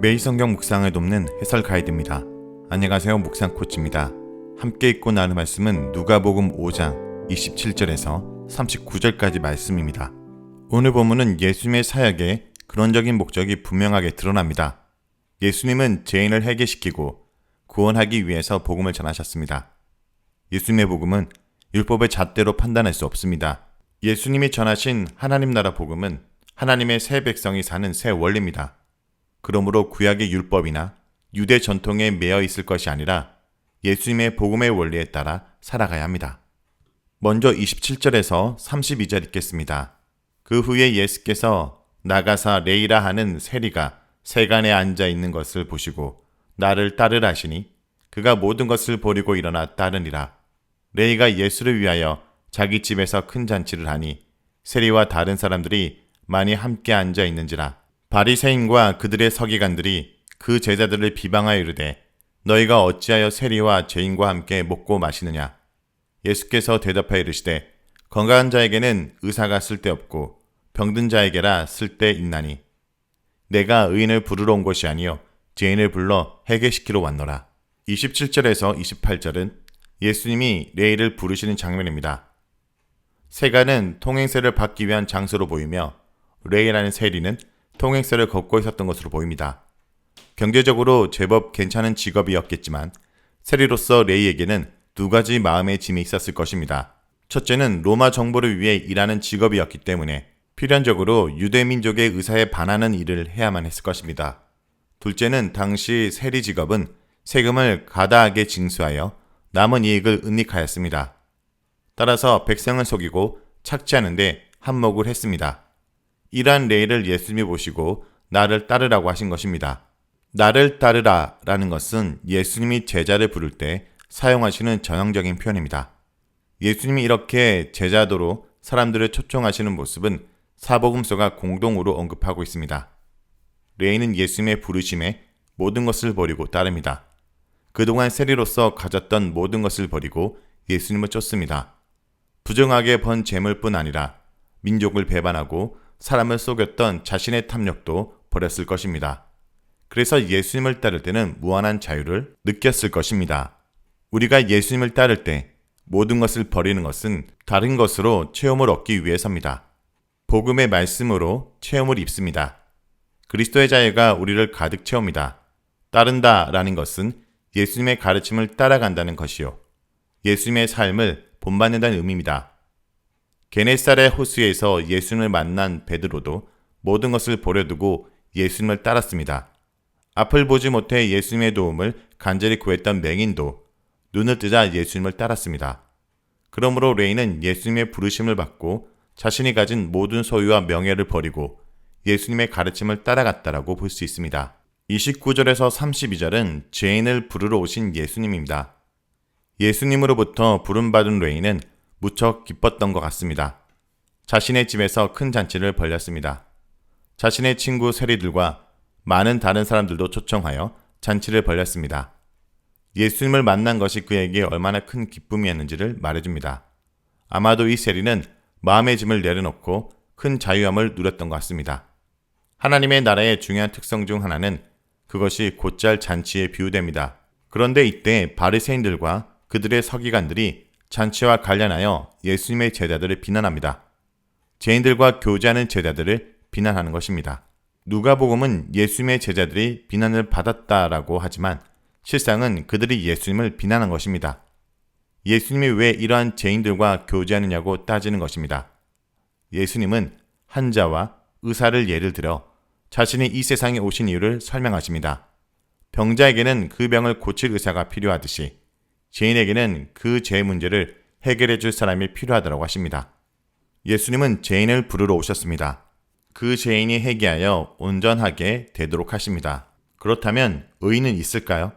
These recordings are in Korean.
매일 성경 묵상을 돕는 해설 가이드입니다. 안녕하세요. 묵상 코치입니다. 함께 읽고 나눌 말씀은 누가복음 5장 27절에서 39절까지 말씀입니다. 오늘 본문은 예수님의 사역의 근원적인 목적이 분명하게 드러납니다. 예수님은 죄인을 회개시키고 구원하기 위해서 복음을 전하셨습니다. 예수님의 복음은 율법의 잣대로 판단할 수 없습니다. 예수님이 전하신 하나님 나라 복음은 하나님의 새 백성이 사는 새 원리입니다. 그러므로 구약의 율법이나 유대 전통에 매여 있을 것이 아니라 예수님의 복음의 원리에 따라 살아가야 합니다. 먼저 27절에서 32절 읽겠습니다. 그 후에 예수께서 나가사 레이라 하는 세리가 세간에 앉아 있는 것을 보시고 나를 따르라 하시니 그가 모든 것을 버리고 일어나 따르니라. 레이가 예수를 위하여 자기 집에서 큰 잔치를 하니 세리와 다른 사람들이 많이 함께 앉아 있는지라. 바리새인과 그들의 서기관들이 그 제자들을 비방하여 이르되 너희가 어찌하여 세리와 죄인과 함께 먹고 마시느냐. 예수께서 대답하여 이르시되 건강한 자에게는 의사가 쓸데없고 병든 자에게라 쓸데있나니 내가 의인을 부르러 온 것이 아니요 죄인을 불러 회개시키러 왔노라. 27절에서 28절은 예수님이 레이를 부르시는 장면입니다. 세간은 통행세를 받기 위한 장소로 보이며 레이라는 세리는 통행세를 걷고 있었던 것으로 보입니다. 경제적으로 제법 괜찮은 직업이었겠지만 세리로서 레이에게는 두 가지 마음의 짐이 있었을 것입니다. 첫째는 로마 정부를 위해 일하는 직업이었기 때문에 필연적으로 유대민족의 의사에 반하는 일을 해야만 했을 것입니다. 둘째는 당시 세리 직업은 세금을 가다하게 징수하여 남은 이익을 은닉하였습니다. 따라서 백성을 속이고 착취하는데 한몫을 했습니다. 이러한 레이를 예수님이 보시고 나를 따르라고 하신 것입니다. 나를 따르라 라는 것은 예수님이 제자를 부를 때 사용하시는 전형적인 표현입니다. 예수님이 이렇게 제자도로 사람들을 초청하시는 모습은 사복음서가 공동으로 언급하고 있습니다. 레이는 예수님의 부르심에 모든 것을 버리고 따릅니다. 그동안 세리로서 가졌던 모든 것을 버리고 예수님을 쫓습니다. 부정하게 번 재물뿐 아니라 민족을 배반하고 사람을 속였던 자신의 탐욕도 버렸을 것입니다. 그래서 예수님을 따를 때는 무한한 자유를 느꼈을 것입니다. 우리가 예수님을 따를 때 모든 것을 버리는 것은 다른 것으로 체험을 얻기 위해서입니다. 복음의 말씀으로 체험을 입습니다. 그리스도의 자유가 우리를 가득 채웁니다. 따른다 라는 것은 예수님의 가르침을 따라간다는 것이요. 예수님의 삶을 본받는다는 의미입니다. 게네사렛 호수에서 예수님을 만난 베드로도 모든 것을 버려두고 예수님을 따랐습니다. 앞을 보지 못해 예수님의 도움을 간절히 구했던 맹인도 눈을 뜨자 예수님을 따랐습니다. 그러므로 레이는 예수님의 부르심을 받고 자신이 가진 모든 소유와 명예를 버리고 예수님의 가르침을 따라갔다라고 볼 수 있습니다. 29절에서 32절은 죄인을 부르러 오신 예수님입니다. 예수님으로부터 부름받은 레이는 무척 기뻤던 것 같습니다. 자신의 집에서 큰 잔치를 벌였습니다. 자신의 친구 세리들과 많은 다른 사람들도 초청하여 잔치를 벌였습니다. 예수님을 만난 것이 그에게 얼마나 큰 기쁨이었는지를 말해줍니다. 아마도 이 세리는 마음의 짐을 내려놓고 큰 자유함을 누렸던 것 같습니다. 하나님의 나라의 중요한 특성 중 하나는 그것이 곧잘 잔치에 비유됩니다. 그런데 이때 바리새인들과 그들의 서기관들이 잔치와 관련하여 예수님의 제자들을 비난합니다. 죄인들과 교제하는 제자들을 비난하는 것입니다. 누가복음은 예수님의 제자들이 비난을 받았다라고 하지만 실상은 그들이 예수님을 비난한 것입니다. 예수님이 왜 이러한 죄인들과 교제하느냐고 따지는 것입니다. 예수님은 환자와 의사를 예를 들어 자신이 이 세상에 오신 이유를 설명하십니다. 병자에게는 그 병을 고칠 의사가 필요하듯이 죄인에게는 그 죄 문제를 해결해 줄 사람이 필요하다고 하십니다. 예수님은 죄인을 부르러 오셨습니다. 그 죄인이 회개하여 온전하게 되도록 하십니다. 그렇다면 의인은 있을까요?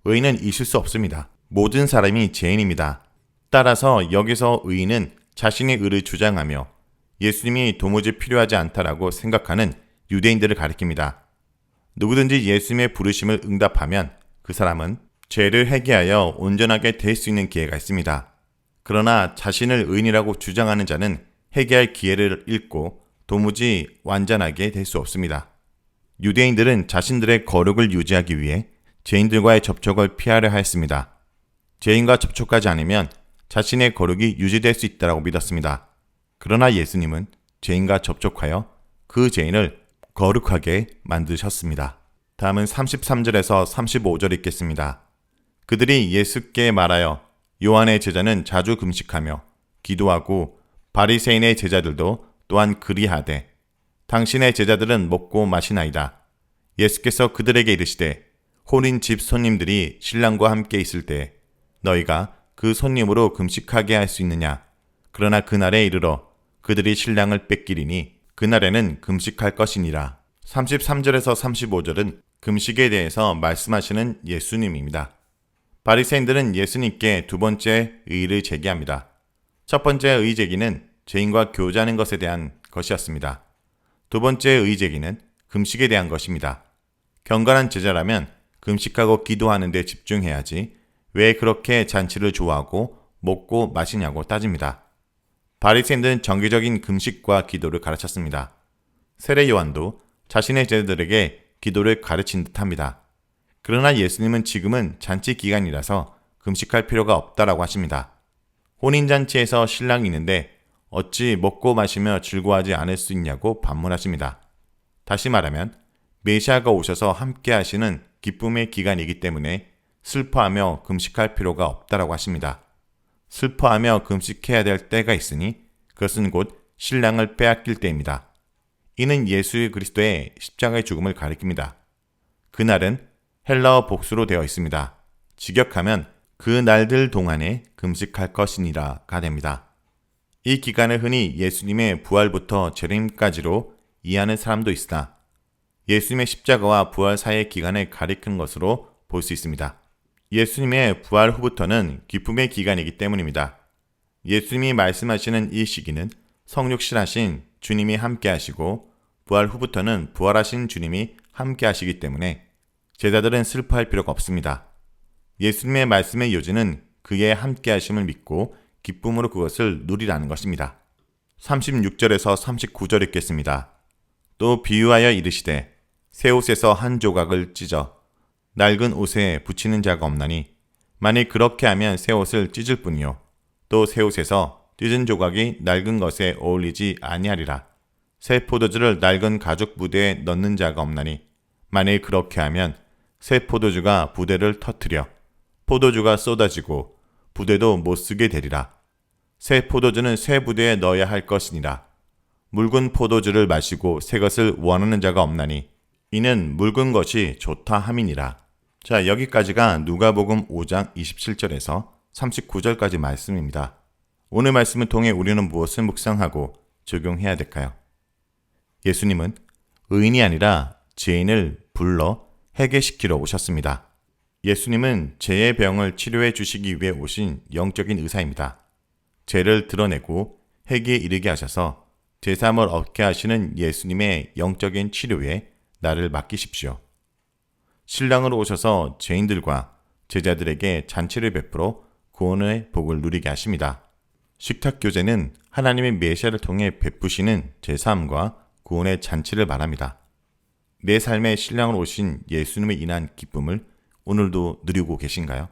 의인은 있을 수 없습니다. 모든 사람이 죄인입니다. 따라서 여기서 의인은 자신의 의를 주장하며 예수님이 도무지 필요하지 않다라고 생각하는 유대인들을 가리킵니다. 누구든지 예수님의 부르심을 응답하면 그 사람은 죄를 회개하여 온전하게 될 수 있는 기회가 있습니다. 그러나 자신을 의인이라고 주장하는 자는 회개할 기회를 잃고 도무지 완전하게 될 수 없습니다. 유대인들은 자신들의 거룩을 유지하기 위해 죄인들과의 접촉을 피하려 하였습니다. 죄인과 접촉하지 않으면 자신의 거룩이 유지될 수 있다고 믿었습니다. 그러나 예수님은 죄인과 접촉하여 그 죄인을 거룩하게 만드셨습니다. 다음은 33절에서 35절 읽겠습니다. 그들이 예수께 말하여 요한의 제자는 자주 금식하며 기도하고 바리새인의 제자들도 또한 그리하되 당신의 제자들은 먹고 마시나이다. 예수께서 그들에게 이르시되 혼인 집 손님들이 신랑과 함께 있을 때 너희가 그 손님으로 금식하게 할 수 있느냐? 그러나 그날에 이르러 그들이 신랑을 뺏기리니 그날에는 금식할 것이니라. 33절에서 35절은 금식에 대해서 말씀하시는 예수님입니다. 바리새인들은 예수님께 두 번째 의의를 제기합니다. 첫 번째 의의 제기는 죄인과 교제하는 것에 대한 것이었습니다. 두 번째 의의 제기는 금식에 대한 것입니다. 경건한 제자라면 금식하고 기도하는 데 집중해야지 왜 그렇게 잔치를 좋아하고 먹고 마시냐고 따집니다. 바리새인들은 정기적인 금식과 기도를 가르쳤습니다. 세례 요한도 자신의 제자들에게 기도를 가르친 듯합니다. 그러나 예수님은 지금은 잔치 기간이라서 금식할 필요가 없다라고 하십니다. 혼인잔치에서 신랑이 있는데 어찌 먹고 마시며 즐거워하지 않을 수 있냐고 반문하십니다. 다시 말하면 메시아가 오셔서 함께 하시는 기쁨의 기간이기 때문에 슬퍼하며 금식할 필요가 없다라고 하십니다. 슬퍼하며 금식해야 될 때가 있으니 그것은 곧 신랑을 빼앗길 때입니다. 이는 예수 그리스도의 십자가의 죽음을 가리킵니다. 그날은 헬라어 복수로 되어 있습니다. 직역하면 그 날들 동안에 금식할 것이니라가 됩니다. 이 기간을 흔히 예수님의 부활부터 재림까지로 이해하는 사람도 있으나 예수님의 십자가와 부활 사이의 기간을 가리키는 것으로 볼 수 있습니다. 예수님의 부활 후부터는 기쁨의 기간이기 때문입니다. 예수님이 말씀하시는 이 시기는 성육신하신 주님이 함께 하시고 부활 후부터는 부활하신 주님이 함께 하시기 때문에 제자들은 슬퍼할 필요가 없습니다. 예수님의 말씀의 요지는 그의 함께 하심을 믿고 기쁨으로 그것을 누리라는 것입니다. 36절에서 39절 읽겠습니다. 또 비유하여 이르시되 새 옷에서 한 조각을 찢어 낡은 옷에 붙이는 자가 없나니 만일 그렇게 하면 새 옷을 찢을 뿐이요 또 새 옷에서 찢은 조각이 낡은 것에 어울리지 아니하리라. 새 포도주를 낡은 가죽 부대에 넣는 자가 없나니 만일 그렇게 하면 새 포도주가 부대를 터뜨려 포도주가 쏟아지고 부대도 못쓰게 되리라. 새 포도주는 새 부대에 넣어야 할 것이니라. 묽은 포도주를 마시고 새 것을 원하는 자가 없나니 이는 묽은 것이 좋다 함이니라. 자, 여기까지가 누가복음 5장 27절에서 39절까지 말씀입니다. 오늘 말씀을 통해 우리는 무엇을 묵상하고 적용해야 될까요? 예수님은 의인이 아니라 죄인을 불러 회개시키러 오셨습니다. 예수님은 죄의 병을 치료해 주시기 위해 오신 영적인 의사입니다. 죄를 드러내고 회개에 이르게 하셔서 죄사함을 얻게 하시는 예수님의 영적인 치료에 나를 맡기십시오. 신랑으로 오셔서 죄인들과 제자들에게 잔치를 베풀어 구원의 복을 누리게 하십니다. 식탁교제는 하나님의 메시아를 통해 베푸시는 제사함과 구원의 잔치를 말합니다. 내 삶의 신랑으로 오신 예수님을 인한 기쁨을 오늘도 누리고 계신가요?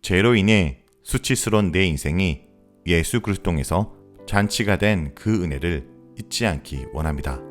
죄로 인해 수치스러운 내 인생이 예수 그리스도 통해서 잔치가 된 그 은혜를 잊지 않기 원합니다.